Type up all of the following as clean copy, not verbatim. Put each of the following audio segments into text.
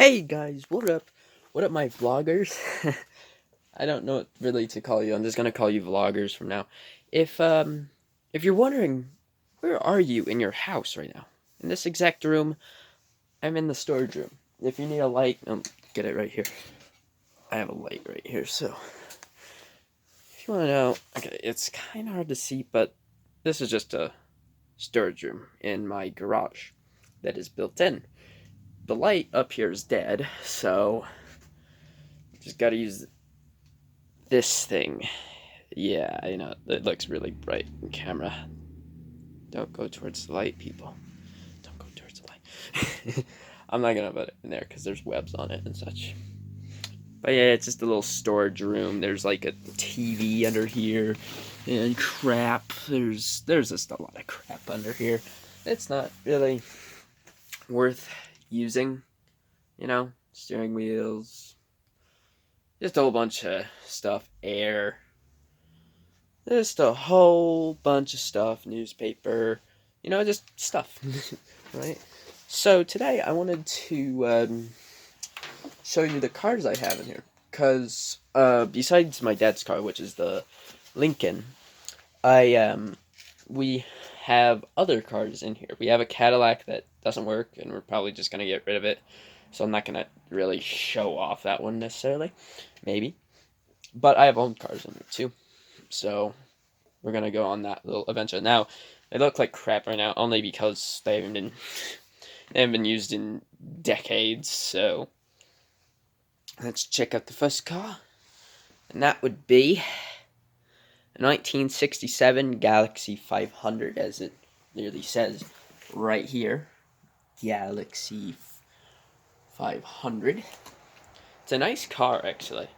Hey guys, what up? What up, my vloggers? I don't know what really to call you. I'm just gonna call you vloggers from now. If you're wondering, where are you in your house right now? In this exact room, I'm in the storage room. If you need a light, get it right here. I have a light right here, so if you wanna know, okay, it's kind of hard to see, but this is just a storage room in my garage that is built in. The light up here is dead, so just gotta use this thing. Yeah, it looks really bright in camera. Don't go towards the light, people. Don't go towards the light. I'm not gonna put it in there because there's webs on it and such. But yeah, it's just a little storage room. There's like a TV under here and crap. There's just a lot of crap under here. It's not really worth using, steering wheels, just a whole bunch of stuff, air, just a whole bunch of stuff, newspaper, just stuff, right? So today I wanted to show you the cars I have in here, because besides my dad's car, which is the Lincoln, we have other cars in here. We have a Cadillac that doesn't work, and we're probably just going to get rid of it, so I'm not going to really show off that one necessarily, maybe, but I have owned cars in there too. So we're gonna go on that little adventure. Now, they look like crap right now, only because they haven't been used in decades. So let's check out the first car, and that would be a 1967 Galaxy 500, as it nearly says right here. Galaxy 500. It's a nice car, actually.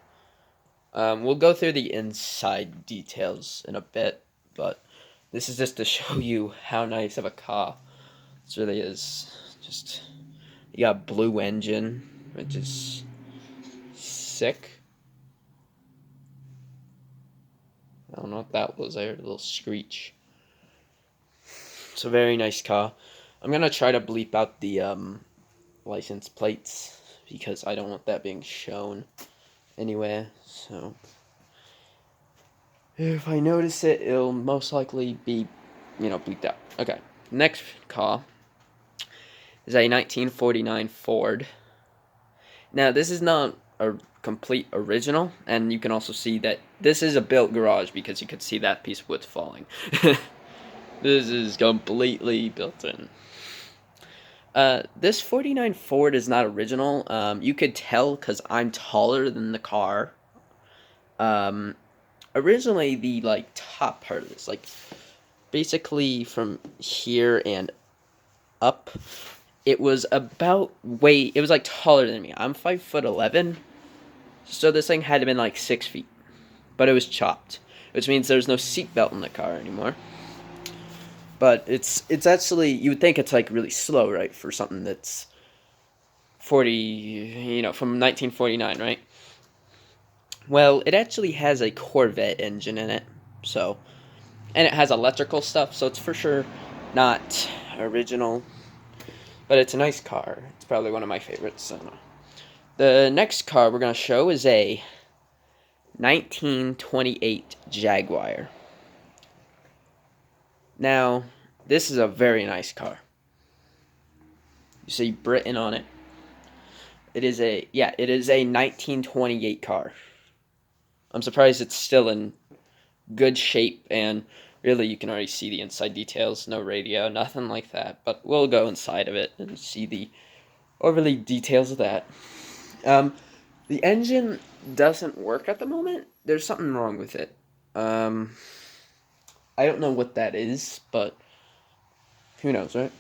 We'll go through the inside details in a bit, but this is just to show you how nice of a car this really is. Just, you got a blue engine, which is sick. I don't know what that was. I heard a little screech. It's a very nice car. I'm gonna try to bleep out the license plates because I don't want that being shown anywhere, so if I notice it, it'll most likely be, bleeped out. Okay, next car is a 1949 Ford. Now, this is not a complete original, and you can also see that this is a built garage because you could see that piece of wood falling. This is completely built in. This 49 Ford is not original. You could tell because I'm taller than the car. Originally, the top part of this, basically from here and up, it was about it was taller than me. I'm 5'11", so this thing had to been 6 feet, but it was chopped, which means there's no seatbelt in the car anymore. But it's actually, you would think it's really slow, right, for something that's 40, from 1949, right? Well, it actually has a Corvette engine in it, so, and it has electrical stuff, so it's for sure not original, but it's a nice car. It's probably one of my favorites. So. The next car we're going to show is a 1928 Jaguar. Now, this is a very nice car. You see Britain on it. It is a 1928 car. I'm surprised it's still in good shape, and really you can already see the inside details. No radio, nothing like that, but we'll go inside of it and see the overly details of that. The engine doesn't work at the moment. There's something wrong with it. I don't know what that is, but who knows, right?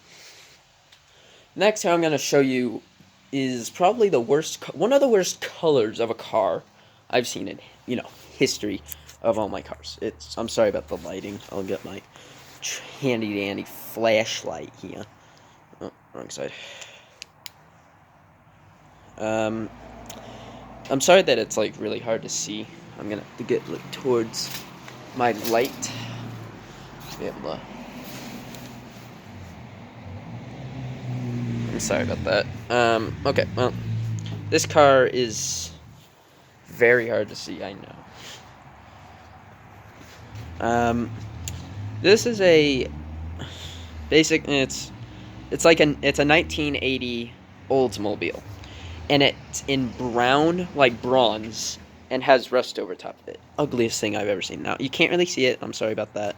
Next car I'm going to show you is probably one of the worst colors of a car I've seen in, history of all my cars. I'm sorry about the lighting. I'll get my handy dandy flashlight here. Oh, wrong side. I'm sorry that it's really hard to see. I'm gonna have to get towards my light to be able to. I'm sorry about that. Okay, well, This car is very hard to see, I know. This is a basic. It's like it's a 1980 Oldsmobile, and it's in brown, like bronze, and has rust over top of it. Ugliest thing I've ever seen. Now you can't really see it. I'm sorry about that.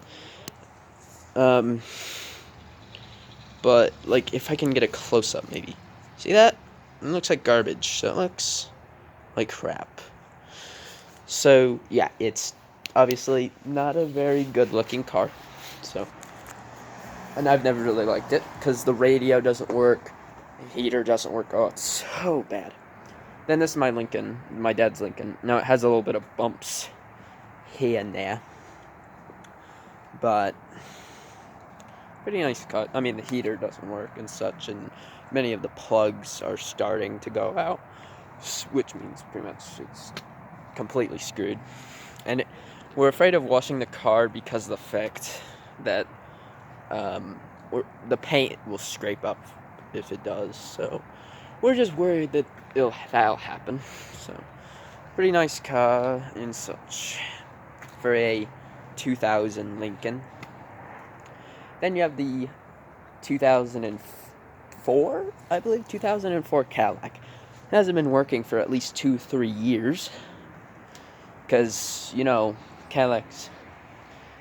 But like if I can get a close up, maybe see that? It looks like garbage. So it looks like crap. So yeah, it's obviously not a very good looking car. So, and I've never really liked it because the radio doesn't work, the heater doesn't work. Oh, it's so bad. Then this is my Lincoln, my dad's Lincoln. Now it has a little bit of bumps here and there, but pretty nice cut. I mean, the heater doesn't work and such, and many of the plugs are starting to go out, which means pretty much it's completely screwed. And we're afraid of washing the car because of the fact that the paint will scrape up if it does. So we're just worried that that'll happen. So pretty nice car and such for a 2000 Lincoln. Then you have the 2004, I believe, 2004 Cadillac. It hasn't been working for at least 2-3 years. Because, you know, Cadillacs,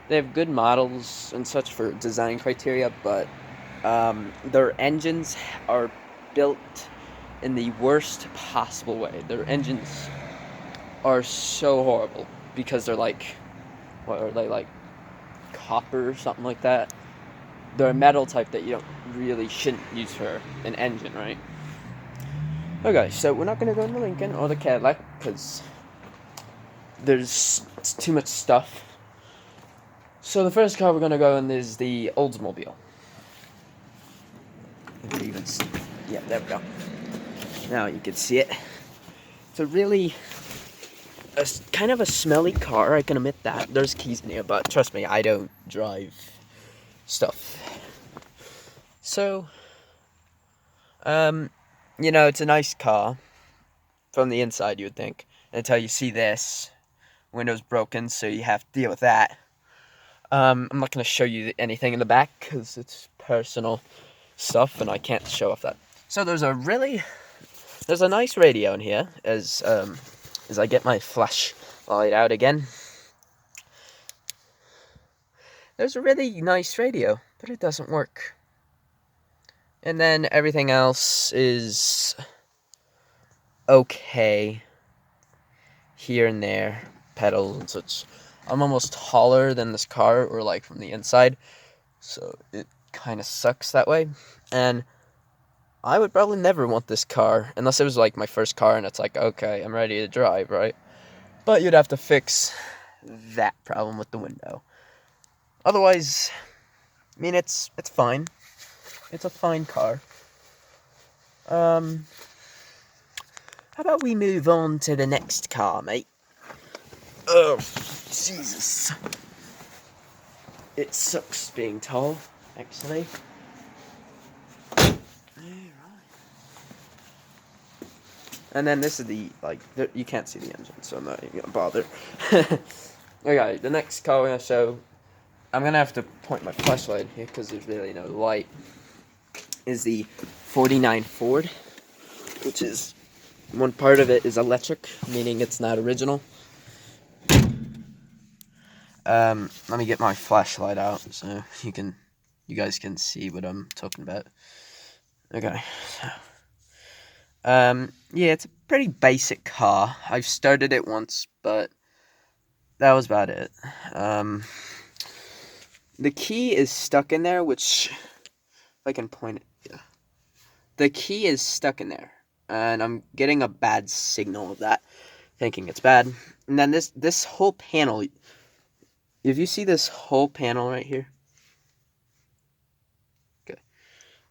they have good models and such for design criteria, but their engines are built in the worst possible way. Their engines are so horrible because they're like, what are they, like copper or something like that? They're a metal type that you shouldn't use for an engine, right? Okay, so we're not going to go in the Lincoln or the Cadillac because there's too much stuff. So the first car we're going to go in is the Oldsmobile. Yeah, there we go. Now you can see it. It's a really, kind of a smelly car, I can admit that. There's keys in here, but trust me, I don't drive stuff. So, you know, it's a nice car from the inside, you would think, until you see this. Window's broken, so you have to deal with that. I'm not going to show you anything in the back because it's personal stuff and I can't show off that. So there's a nice radio in here as I get my flashlight out again. There's a really nice radio, but it doesn't work. And then everything else is okay here and there, pedals and such. I'm almost taller than this car, or like from the inside, so it kind of sucks that way. And I would probably never want this car unless it was like my first car and it's like, okay, I'm ready to drive, right? But you'd have to fix that problem with the window. Otherwise, I mean, it's fine. It's a fine car. How about we move on to the next car, mate? Oh, Jesus. It sucks being tall, actually. And then this is you can't see the engine, so I'm not even gonna bother. Okay, the next car we're gonna show, I'm gonna have to point my flashlight here because there's really no light, is the 49 Ford, which is, one part of it is electric, meaning it's not original. Let me get my flashlight out so you guys can see what I'm talking about. Okay, so, yeah, it's a pretty basic car. I've started it once, but that was about it. The key is stuck in there, which, if I can point it, yeah. The key is stuck in there, and I'm getting a bad signal of that, thinking it's bad. And then this whole panel, if you see this whole panel right here, okay,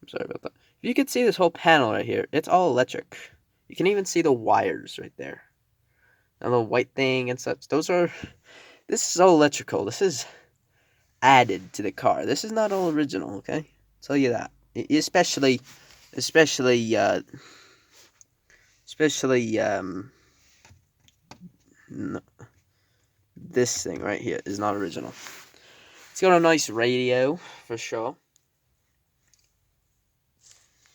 I'm sorry about that. If you can see this whole panel right here, it's all electric. You can even see the wires right there. And the white thing and such. This is all electrical. This is added to the car. This is not all original, okay? I'll tell you that. Especially Especially, this thing right here is not original. It's got a nice radio, for sure.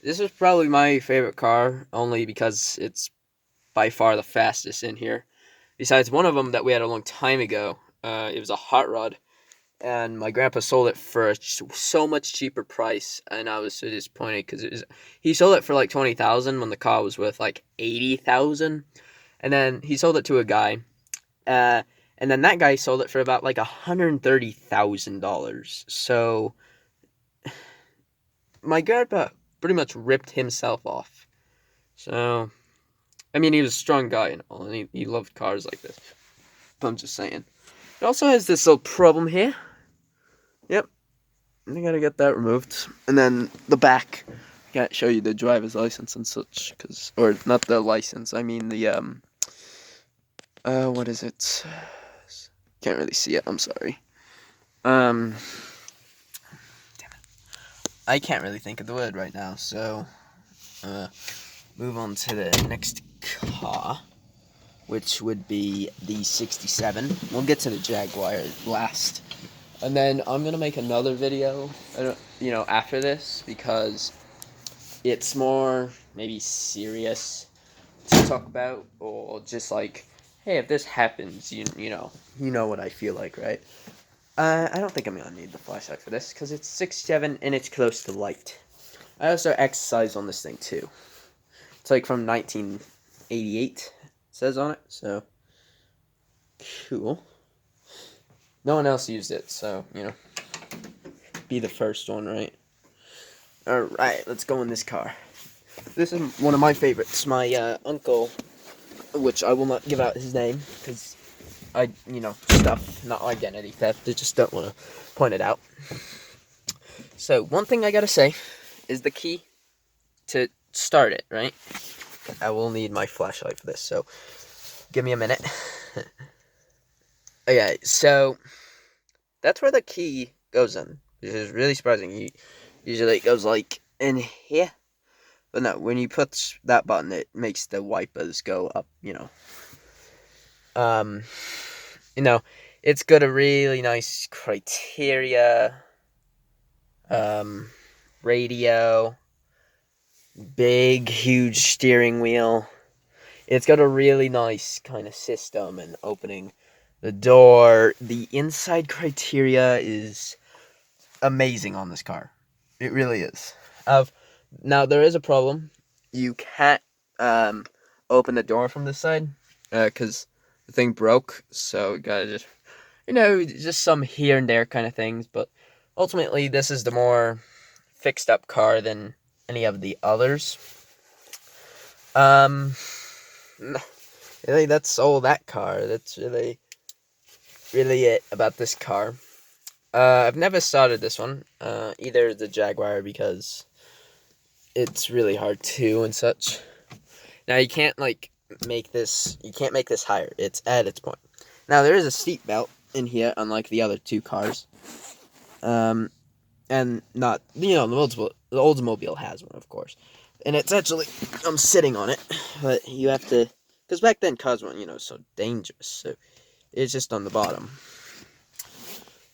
This is probably my favorite car, only because it's by far the fastest in here. Besides one of them that we had a long time ago, it was a hot rod, and my grandpa sold it for a so much cheaper price, and I was so disappointed because he sold it for like 20,000 when the car was worth like 80,000, and then he sold it to a guy, and then that guy sold it for about like $130,000. So my grandpa pretty much ripped himself off. So I mean, he was a strong guy and all, and he loved cars like this. But I'm just saying. It also has this little problem here. Yep. I gotta get that removed. And then the back. I can't show you the driver's license and such, or not the license, I mean the, what is it? Can't really see it, I'm sorry. Damn it. I can't really think of the word right now, so, move on to the next car, which would be the 67. We'll get to the Jaguar last. And then I'm going to make another video, after this, because it's more maybe serious to talk about, or just like, hey, if this happens, you know what I feel like, right? I don't think I'm going to need the flashlight for this, because it's 67 and it's close to light. I also exercise on this thing, too. It's like from 1988, it says on it, so cool. No one else used it, so, be the first one, right? Alright, let's go in this car. This is one of my favorites. My uncle, which I will not give out his name, because stuff, not identity theft. I just don't want to point it out. So, one thing I gotta say is the key to start it, right? I will need my flashlight for this, so give me a minute. Okay, so that's where the key goes in, which is really surprising. Usually it goes like in here, but no, when you put that button, it makes the wipers go up, it's got a really nice criteria, radio, big, huge steering wheel. It's got a really nice kind of system and opening the door. The inside criteria is amazing on this car. It really is. Now, there is a problem. You can't open the door from this side, because the thing broke, so you gotta just, just some here and there kind of things, but ultimately, this is the more fixed up car than any of the others. Really, that's all that car. That's really it about this car. I've never started this one, either the Jaguar, because it's really hard to and such. Now, you can't, make this higher. It's at its point. Now, there is a seat belt in here, unlike the other two cars. And not, the Oldsmobile has one, of course. And it's actually, I'm sitting on it, but you have to, because back then cars weren't, so dangerous, so it's just on the bottom.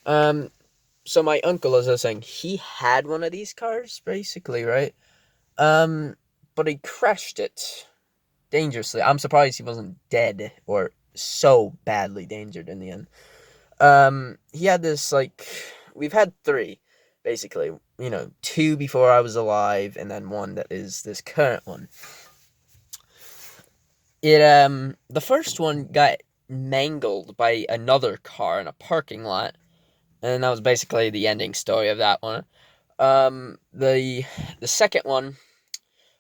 So my uncle, as I was saying, he had one of these cars, basically, right? But he crashed it dangerously. I'm surprised he wasn't dead or so badly endangered in the end. He had this, we've had 3, basically. 2 before I was alive, and then 1 that is this current one. The first one got mangled by another car in a parking lot, and that was basically the ending story of that one. The second one,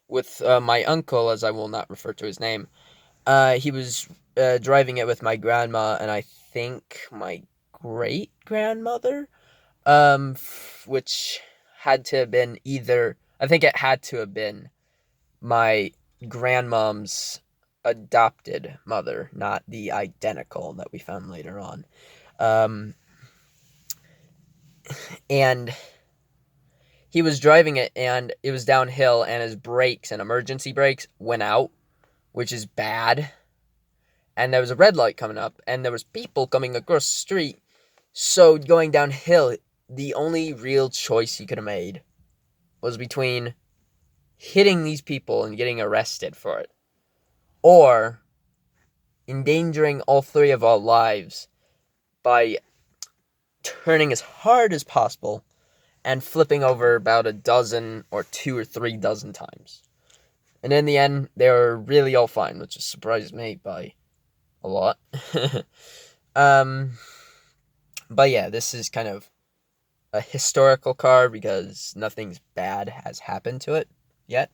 with my uncle, as I will not refer to his name, he was driving it with my grandma and I think my great-grandmother, which had to have been I think it had to have been my grandmom's adopted mother, not the identical that we found later on. And he was driving it, and it was downhill, and his brakes and emergency brakes went out which is bad. And there was a red light coming up, and there was people coming across the street. So going downhill, the only real choice he could have made was between hitting these people and getting arrested for it, or endangering all three of our lives by turning as hard as possible and flipping over about a dozen or 2 or 3 dozen times. And in the end, they were really all fine, which surprised me by a lot. But yeah, this is kind of a historical car because nothing's bad has happened to it yet.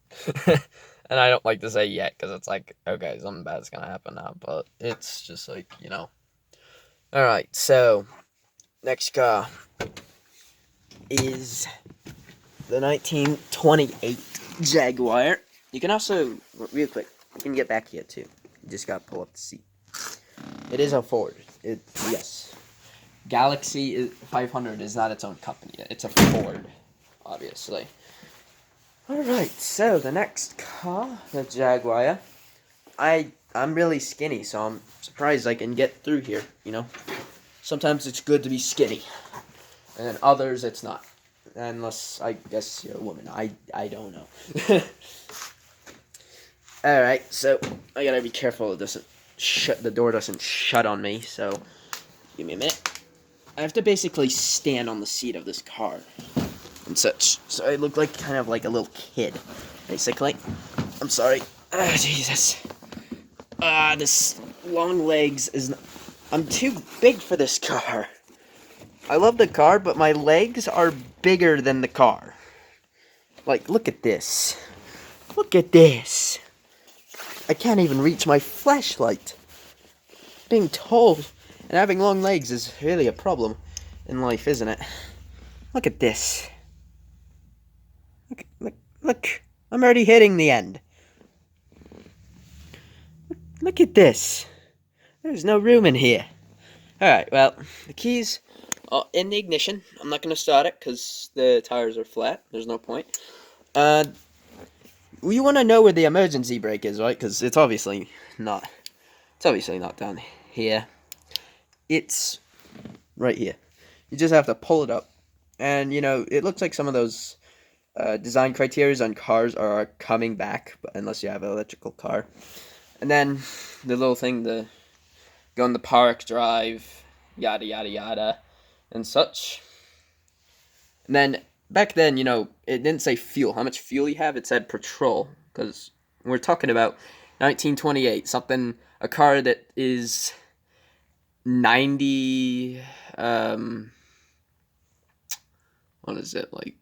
And I don't like to say yet because it's like, okay, something bad's gonna happen now, but it's just like, you know. Alright, so next car is the 1928 Jaguar. You can also, real quick, you can get back here too. You just gotta pull up the seat. It is a Ford. Yes. Galaxy 500 is not its own company. It's a Ford, obviously. Alright, so the next car, the Jaguar. I'm really skinny, so I'm surprised I can get through here, you know. Sometimes it's good to be skinny. And then others, it's not. Unless, I guess you're a woman. I don't know. Alright, so I gotta be careful it doesn't the door doesn't shut on me, so give me a minute. I have to basically stand on the seat of this car and such, so I look like kind of like a little kid, basically. I'm sorry. Jesus. This long legs is I'm too big for this car. I love the car, but my legs are bigger than the car. Like, look at this. Look at this. I can't even reach my flashlight. Being tall and having long legs is really a problem in life, isn't it? Look at this. Look. I'm already hitting the end. Look at this. There's no room in here. Alright, well, the keys are in the ignition. I'm not going to start it because the tires are flat. There's no point. You want to know where the emergency brake is, right? Because it's obviously not. It's obviously not down here. It's right here. You just have to pull it up. And, you know, it looks like some of those design criteria on cars are coming back, but unless you have an electrical car. And then the little thing to go in the park, drive, yada, yada, yada, and such. And then, back then, you know, it didn't say fuel. How much fuel you have? It said petrol. Because we're talking about 1928. Something, a car that is 90, what is it, like,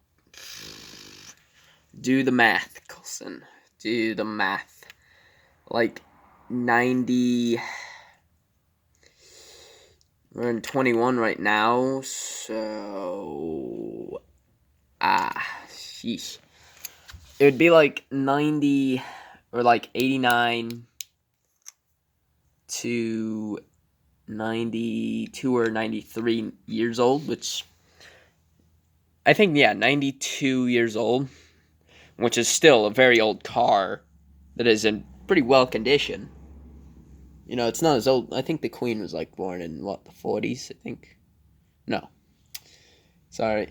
do the math, Coulson. Do the math. Like, 90, we're in 21 right now, so, sheesh. It would be like 90, or like 89 to 92 or 93 years old, which, I think, yeah, 92 years old, which is still a very old car that is in pretty well condition. You know, it's not as old. I think the Queen was, like, born in, what, the 40s, I think? No. Sorry.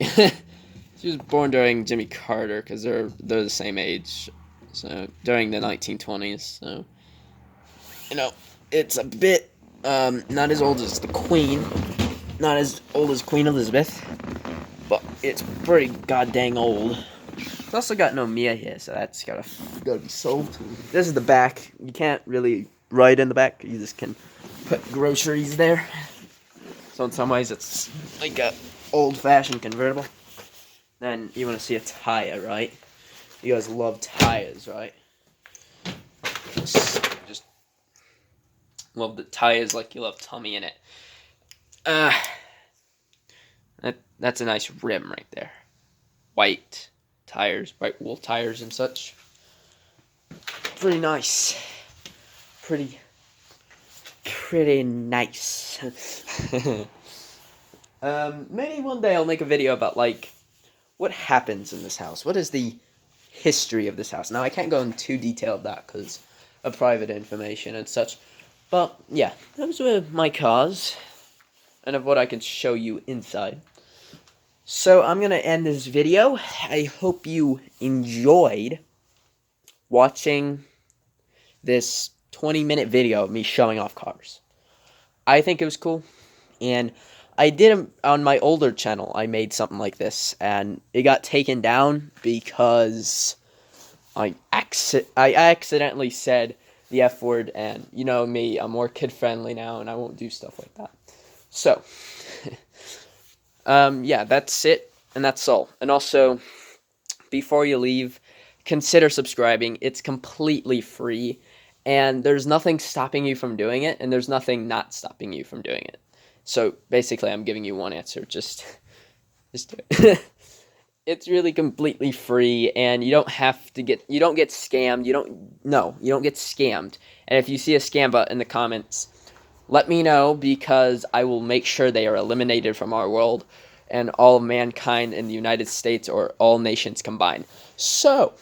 She was born during Jimmy Carter, because they're the same age. So, during the 1920s, so, you know, it's a bit, not as old as the Queen. Not as old as Queen Elizabeth. But it's pretty goddamn old. It's also got no Mia here, so that's gotta be solved. This is the back. You can't really ride in the back. You just can put groceries there. So in some ways, it's like a old-fashioned convertible. Then you want to see a tire, right? You guys love tires, right? Just love the tires like you love Tommy in it. That's a nice rim right there. White tires, white wool tires and such. Pretty nice. Pretty nice. Maybe one day I'll make a video about, like, what happens in this house. What is the history of this house? Now, I can't go into too detail of that, because a private information and such. But yeah, those were my cars, and of what I can show you inside. So I'm gonna end this video. I hope you enjoyed watching this 20-minute video of me showing off cars. I think it was cool, and I did on my older channel. I made something like this, and it got taken down because I accidentally said the F word, and you know me, I'm more kid friendly now, and I won't do stuff like that. So, yeah, that's it, and that's all. And also, before you leave, consider subscribing. It's completely free, and there's nothing stopping you from doing it, and there's nothing not stopping you from doing it. So basically, I'm giving you one answer. Just do it. It's really completely free, and you don't get scammed. You don't get scammed. And if you see a scam bot in the comments, let me know, because I will make sure they are eliminated from our world and all of mankind in the United States, or all nations combined. So,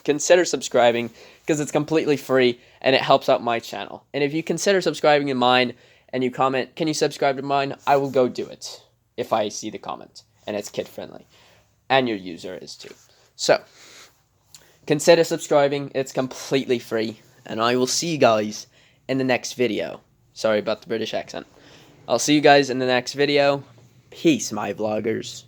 consider subscribing, because it's completely free, and it helps out my channel. And if you consider subscribing to mine, and you comment, can you subscribe to mine? I will go do it, if I see the comment, and it's kid-friendly. And your user is too. So, consider subscribing, it's completely free, and I will see you guys in the next video. Sorry about the British accent. I'll see you guys in the next video. Peace, my vloggers.